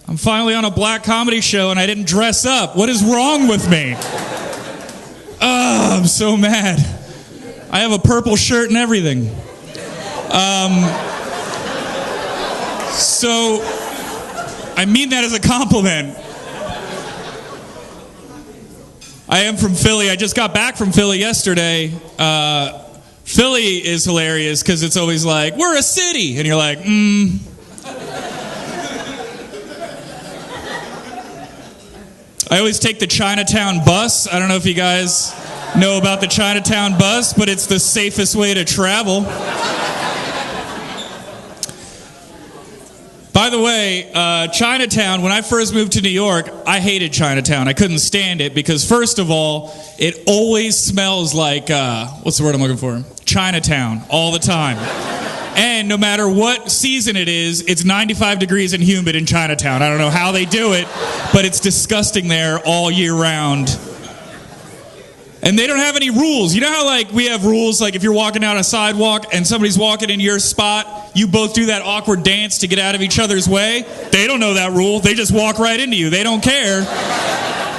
I'm finally on a black comedy show and I didn't dress up. What is wrong with me? I'm so mad. I have a purple shirt and everything. So, I mean that as a compliment. I am from Philly. I just got back from Philly yesterday. Philly is hilarious because it's always like, we're a city. And you're like, I always take the Chinatown bus. I don't know if you guys know about the Chinatown bus, but it's the safest way to travel. By the way, Chinatown, when I first moved to New York, I hated Chinatown. I couldn't stand it because, first of all, it always smells like, what's the word I'm looking for? Chinatown, all the time. And no matter what season it is, it's 95 degrees and humid in Chinatown. I don't know how they do it, but it's disgusting there all year round. And they don't have any rules. You know how, like, we have rules, like if you're walking down a sidewalk and somebody's walking in your spot, you both do that awkward dance to get out of each other's way? They don't know that rule. They just walk right into you. They don't care.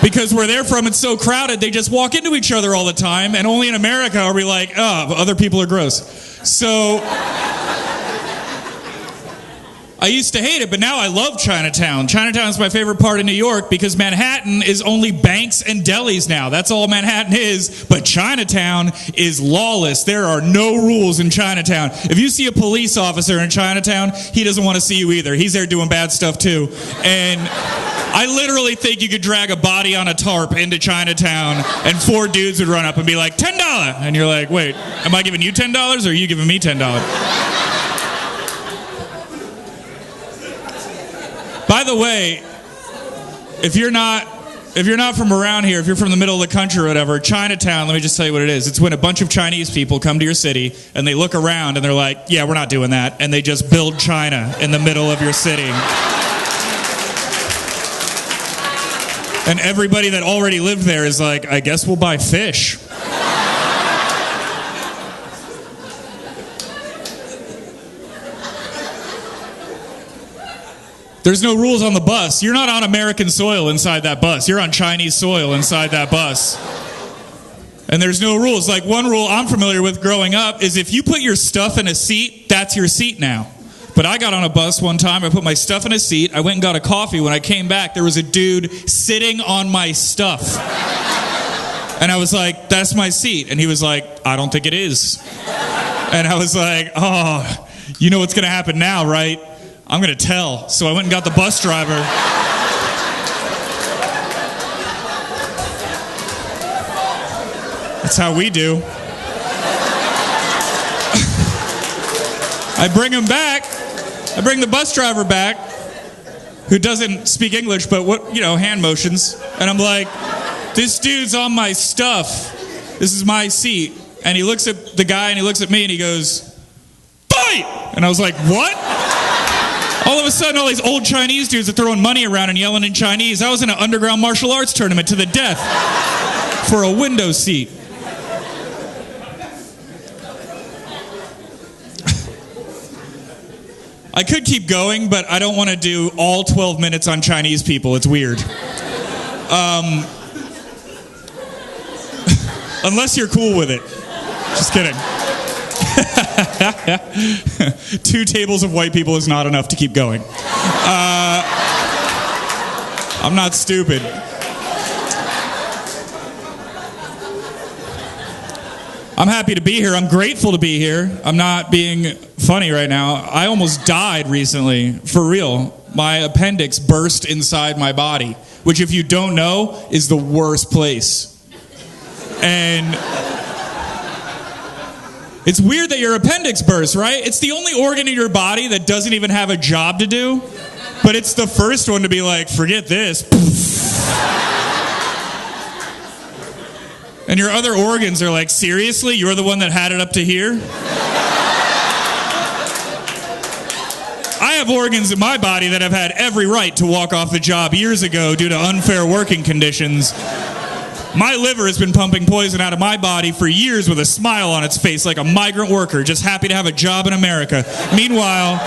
Because where they're from, it's so crowded, they just walk into each other all the time. And only in America are we like, oh, other people are gross. So I used to hate it, but now I love Chinatown. Chinatown is my favorite part of New York because Manhattan is only banks and delis now. That's all Manhattan is. But Chinatown is lawless. There are no rules in Chinatown. If you see a police officer in Chinatown, he doesn't want to see you either. He's there doing bad stuff too. And I literally think you could drag a body on a tarp into Chinatown and 4 dudes would run up and be like, $10. And you're like, wait, am I giving you $10 or are you giving me $10? By the way, if you're not from around here, if you're from the middle of the country or whatever, Chinatown, let me just tell you what it is. It's when a bunch of Chinese people come to your city and they look around and they're like, yeah, we're not doing that. And they just build China in the middle of your city. And everybody that already lived there is like, I guess we'll buy fish. There's no rules on the bus. You're not on American soil inside that bus. You're on Chinese soil inside that bus. And there's no rules. Like, one rule I'm familiar with growing up is if you put your stuff in a seat, that's your seat now. But I got on a bus one time, I put my stuff in a seat, I went and got a coffee. When I came back, there was a dude sitting on my stuff. And I was like, that's my seat. And he was like, I don't think it is. And I was like, oh, you know what's going to happen now, right? I'm going to tell. So I went and got the bus driver. That's how we do. I bring him back. I bring the bus driver back, who doesn't speak English, but hand motions. And I'm like, this dude's on my stuff. This is my seat. And he looks at the guy and he looks at me and he goes, fight! And I was like, what? All of a sudden, all these old Chinese dudes are throwing money around and yelling in Chinese. I was in an underground martial arts tournament to the death for a window seat. I could keep going, but I don't want to do all 12 minutes on Chinese people. It's weird. Unless you're cool with it. Just kidding. 2 tables of white people is not enough to keep going. I'm not stupid. I'm happy to be here. I'm grateful to be here. I'm not being funny right now. I almost died recently, for real. My appendix burst inside my body, which, if you don't know, is the worst place. And it's weird that your appendix bursts, right? It's the only organ in your body that doesn't even have a job to do, but it's the first one to be like, forget this. And your other organs are like, seriously? You're the one that had it up to here? I have organs in my body that have had every right to walk off the job years ago due to unfair working conditions. My liver has been pumping poison out of my body for years with a smile on its face like a migrant worker just happy to have a job in America. Meanwhile,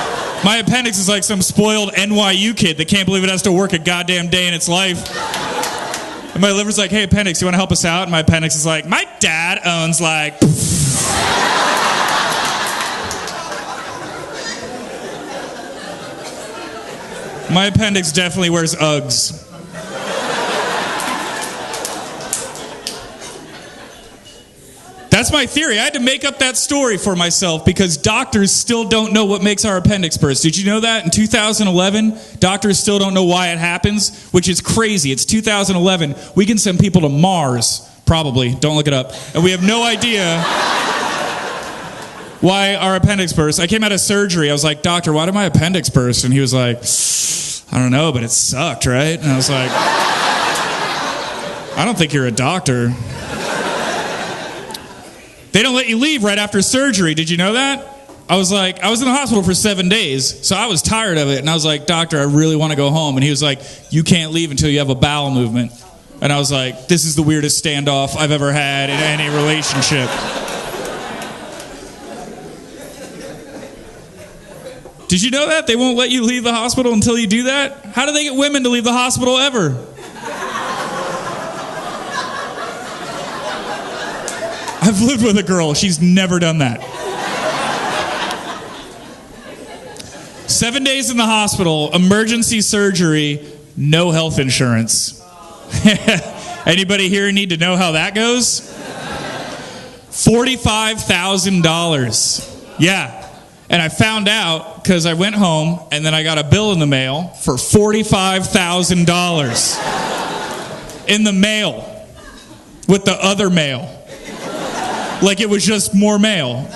My appendix is like some spoiled NYU kid that can't believe it has to work a goddamn day in its life. And my liver's like, hey, appendix, you want to help us out? And my appendix is like, my dad owns like... My appendix definitely wears Uggs. That's my theory. I had to make up that story for myself because doctors still don't know what makes our appendix burst. Did you know that? In 2011, doctors still don't know why it happens, which is crazy. It's 2011. We can send people to Mars, probably. Don't look it up. And we have no idea why our appendix burst. I came out of surgery. I was like, doctor, why did my appendix burst? And he was like, I don't know, but it sucked, right? And I was like, I don't think you're a doctor. They don't let you leave right after surgery. Did you know that? I was in the hospital for 7 days, so I was tired of it. And I was like, doctor, I really want to go home. And he was like, you can't leave until you have a bowel movement. And I was like, this is the weirdest standoff I've ever had in any relationship. Did you know that? They won't let you leave the hospital until you do that? How do they get women to leave the hospital ever? I've lived with a girl. She's never done that. 7 days in the hospital, emergency surgery, no health insurance. Anybody here need to know how that goes? $45,000. Yeah. And I found out because I went home and then I got a bill in the mail for $45,000 in the mail with the other mail. Like it was just more mail.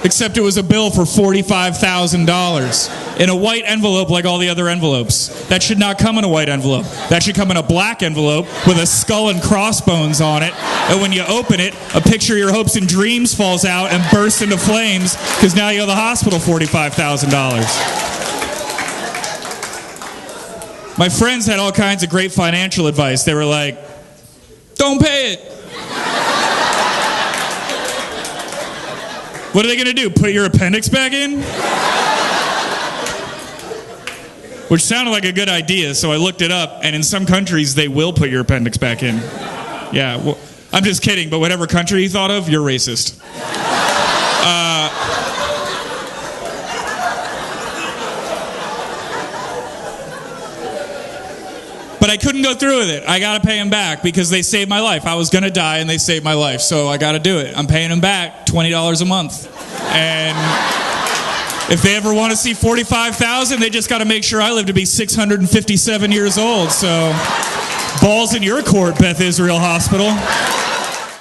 Except it was a bill for $45,000 in a white envelope like all the other envelopes. That should not come in a white envelope. That should come in a black envelope with a skull and crossbones on it. And when you open it, a picture of your hopes and dreams falls out and bursts into flames because now you owe the hospital $45,000. My friends had all kinds of great financial advice. They were like, don't pay it. What are they going to do? Put your appendix back in? Which sounded like a good idea, so I looked it up, and in some countries, they will put your appendix back in. Yeah, well, I'm just kidding, but whatever country you thought of, you're racist. But I couldn't go through with it. I got to pay them back because they saved my life. I was going to die and they saved my life. So I got to do it. I'm paying them back $20 a month. And if they ever want to see $45,000, they just got to make sure I live to be 657 years old. So balls in your court, Beth Israel Hospital.